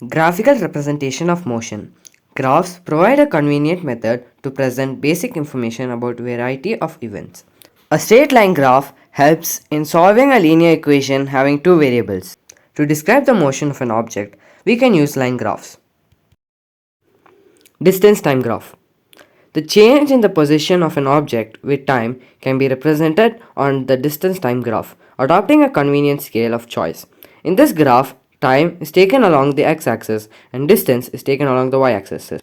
Graphical representation of motion. Graphs provide a convenient method to present basic information about a variety of events. A straight line graph helps in solving a linear equation having two variables. To describe the motion of an object, we can use line graphs. Distance time graph. The change in the position of an object with time can be represented on the distance time graph, adopting a convenient scale of choice. In this graph, time is taken along the x-axis and distance is taken along the y-axis.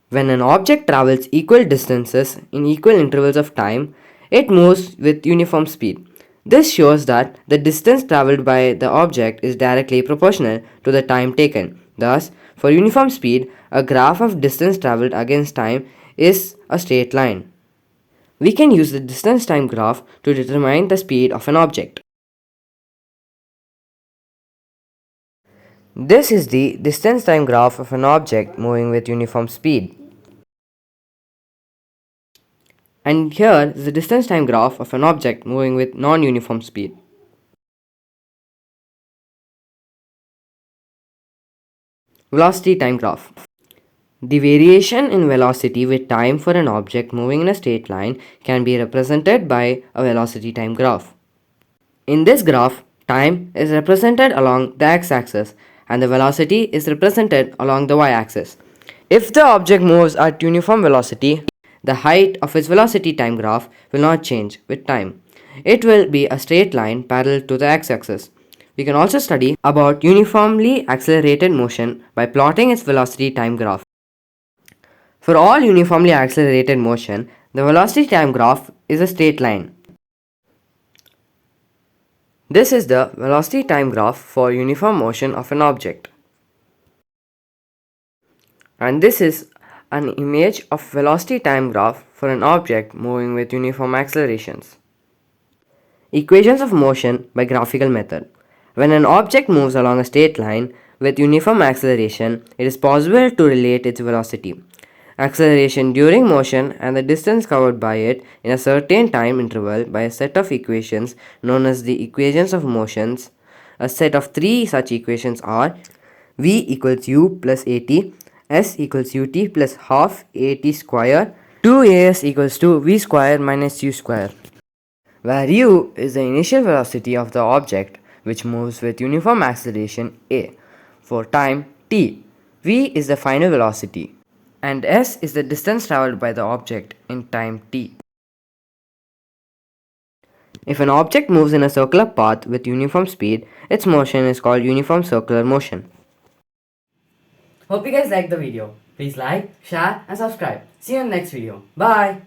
When an object travels equal distances in equal intervals of time, it moves with uniform speed. This shows that the distance traveled by the object is directly proportional to the time taken. Thus, for uniform speed, a graph of distance traveled against time is a straight line. We can use the distance time graph to determine the speed of an object. This is the distance time graph of an object moving with uniform speed. And here is the distance time graph of an object moving with non-uniform speed. Velocity time graph. The variation in velocity with time for an object moving in a straight line can be represented by a velocity time graph. In this graph, time is represented along the x-axis and the velocity is represented along the y-axis. If the object moves at uniform velocity, the height of its velocity time graph will not change with time. It will be a straight line parallel to the x-axis. We can also study about uniformly accelerated motion by plotting its velocity time graph. For all uniformly accelerated motion, the velocity time graph is a straight line. This is the velocity time graph for uniform motion of an object. And this is an image of velocity time graph for an object moving with uniform accelerations. Equations of motion by graphical method. When an object moves along a straight line with uniform acceleration, it is possible to relate its velocity, acceleration during motion, and the distance covered by it in a certain time interval by a set of equations known as the equations of motions. A set of three such equations are v equals u plus at, s equals ut plus half at square, 2as equals to v square minus u square, where u is the initial velocity of the object which moves with uniform acceleration a for time t, v is the final velocity, and s is the distance traveled by the object in time t. If an object moves in a circular path with uniform speed, its motion is called uniform circular motion. Hope you guys liked the video. Please like, share and subscribe. See you in the next video. Bye!